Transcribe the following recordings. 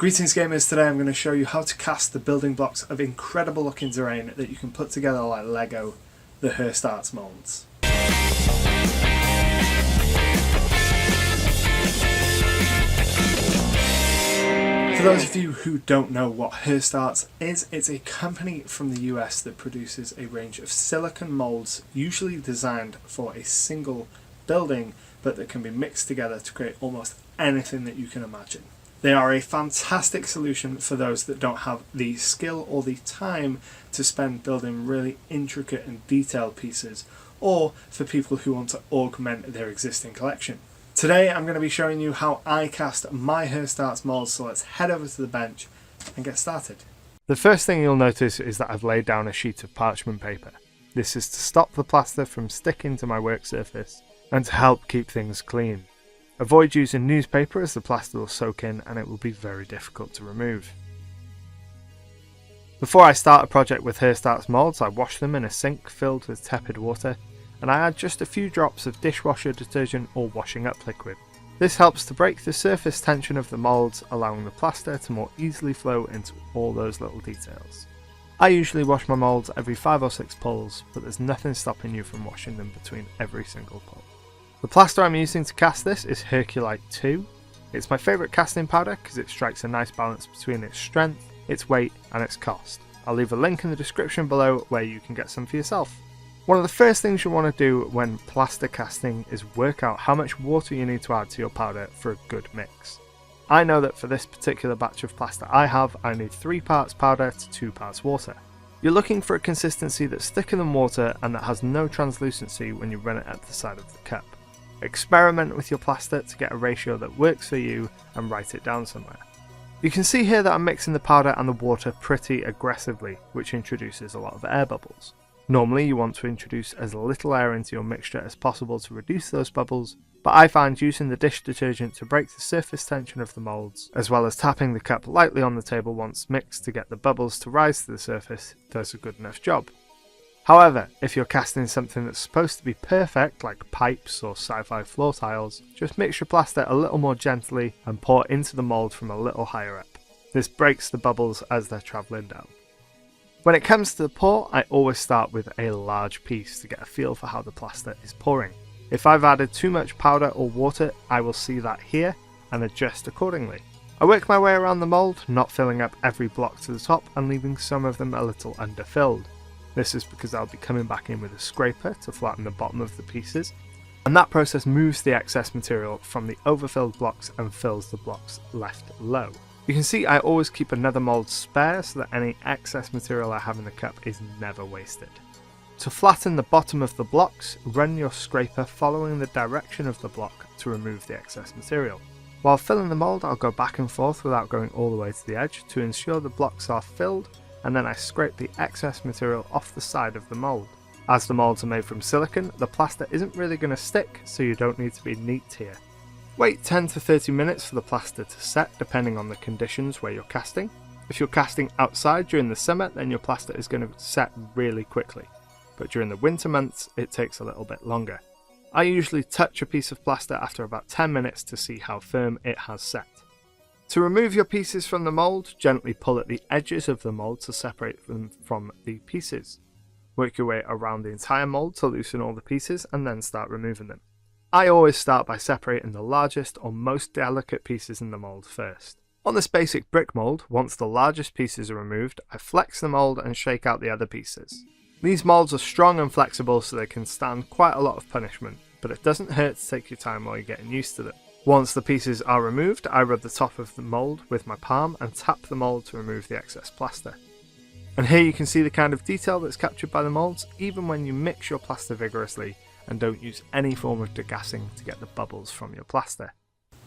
Greetings gamers, today I'm going to show you how to cast the building blocks of incredible looking terrain that you can put together like Lego, the Hirst Arts Moulds. For those of you who don't know what Hirst Arts is, it's a company from the US that produces a range of silicone moulds usually designed for a single building, but that can be mixed together to create almost anything that you can imagine. They are a fantastic solution for those that don't have the skill or the time to spend building really intricate and detailed pieces, or for people who want to augment their existing collection. Today I'm going to be showing you how I cast my Hirst Arts Moulds, so let's head over to the bench and get started. The first thing you'll notice is that I've laid down a sheet of parchment paper. This is to stop the plaster from sticking to my work surface and to help keep things clean. Avoid using newspaper as the plaster will soak in and it will be very difficult to remove. Before I start a project with Hirst Arts Moulds, I wash them in a sink filled with tepid water, and I add just a few drops of dishwasher detergent or washing up liquid. This helps to break the surface tension of the moulds, allowing the plaster to more easily flow into all those little details. I usually wash my moulds every 5 or 6 pulls, but there's nothing stopping you from washing them between every single pull. The plaster I'm using to cast this is Herculite 2. It's my favourite casting powder because it strikes a nice balance between its strength, its weight and its cost. I'll leave a link in the description below where you can get some for yourself. One of the first things you want to do when plaster casting is work out how much water you need to add to your powder for a good mix. I know that for this particular batch of plaster I need 3 parts powder to 2 parts water. You're looking for a consistency that's thicker than water and that has no translucency when you run it at the side of the cup. Experiment with your plaster to get a ratio that works for you and write it down somewhere. You can see here that I'm mixing the powder and the water pretty aggressively, which introduces a lot of air bubbles. Normally you want to introduce as little air into your mixture as possible to reduce those bubbles, but I find using the dish detergent to break the surface tension of the moulds, as well as tapping the cup lightly on the table once mixed to get the bubbles to rise to the surface, does a good enough job. However, if you're casting something that's supposed to be perfect, like pipes or sci-fi floor tiles, just mix your plaster a little more gently and pour into the mould from a little higher up. This breaks the bubbles as they're travelling down. When it comes to the pour, I always start with a large piece to get a feel for how the plaster is pouring. If I've added too much powder or water, I will see that here and adjust accordingly. I work my way around the mould, not filling up every block to the top and leaving some of them a little underfilled. This is because I'll be coming back in with a scraper to flatten the bottom of the pieces, and that process moves the excess material from the overfilled blocks and fills the blocks left low. You can see I always keep another mould spare so that any excess material I have in the cup is never wasted. To flatten the bottom of the blocks, run your scraper following the direction of the block to remove the excess material. While filling the mould, I'll go back and forth without going all the way to the edge to ensure the blocks are filled, and then I scrape the excess material off the side of the mould. As the moulds are made from silicone, the plaster isn't really going to stick, so you don't need to be neat here. Wait 10 to 30 minutes for the plaster to set, depending on the conditions where you're casting. If you're casting outside during the summer, then your plaster is going to set really quickly, but during the winter months it takes a little bit longer. I usually touch a piece of plaster after about 10 minutes to see how firm it has set. To remove your pieces from the mould, gently pull at the edges of the mould to separate them from the pieces. Work your way around the entire mould to loosen all the pieces and then start removing them. I always start by separating the largest or most delicate pieces in the mould first. On this basic brick mould, once the largest pieces are removed, I flex the mould and shake out the other pieces. These moulds are strong and flexible so they can stand quite a lot of punishment, but it doesn't hurt to take your time while you're getting used to them. Once the pieces are removed, I rub the top of the mould with my palm and tap the mould to remove the excess plaster. And here you can see the kind of detail that's captured by the moulds, even when you mix your plaster vigorously and don't use any form of degassing to get the bubbles from your plaster.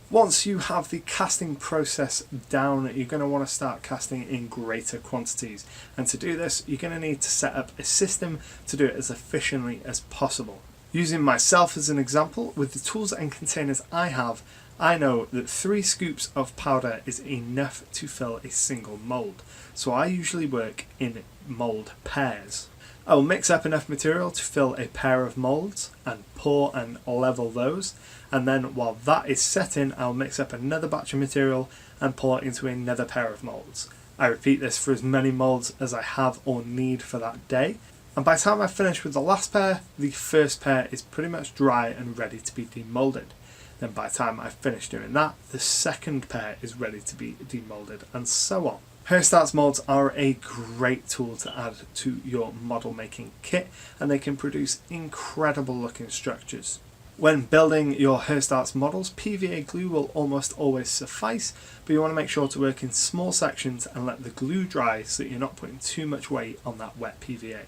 Once you have the casting process down, you're going to want to start casting in greater quantities. And to do this, you're going to need to set up a system to do it as efficiently as possible. Using myself as an example, with the tools and containers I have, I know that 3 scoops of powder is enough to fill a single mould. So I usually work in mould pairs. I will mix up enough material to fill a pair of moulds and pour and level those, and then while that is setting, I'll mix up another batch of material and pour into another pair of moulds. I repeat this for as many moulds as I have or need for that day, and by the time I finish with the last pair, the first pair is pretty much dry and ready to be demoulded. Then by the time I finish doing that, the second pair is ready to be demoulded, and so on. Hirst Arts Moulds are a great tool to add to your model making kit, and they can produce incredible looking structures. When building your Hirst Arts models, PVA glue will almost always suffice, but you want to make sure to work in small sections and let the glue dry so that you're not putting too much weight on that wet PVA.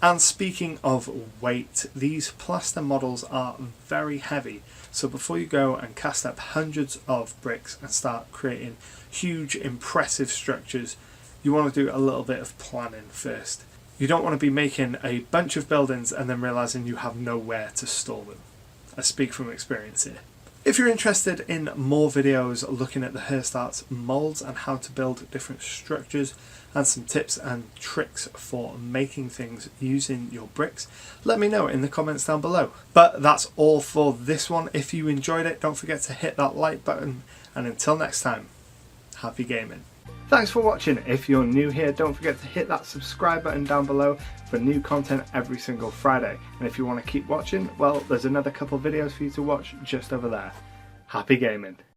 And speaking of weight, these plaster models are very heavy, so before you go and cast up hundreds of bricks and start creating huge impressive structures, you want to do a little bit of planning first. You don't want to be making a bunch of buildings and then realising you have nowhere to store them. I speak from experience here. If you're interested in more videos looking at the Hirst Arts Moulds and how to build different structures and some tips and tricks for making things using your bricks, let me know in the comments down below. But that's all for this one. If you enjoyed it, don't forget to hit that like button, and until next time, happy gaming. Thanks for watching. If you're new here, don't forget to hit that subscribe button down below for new content every single Friday. And if you want to keep watching, well, there's another couple videos for you to watch just over there. Happy gaming.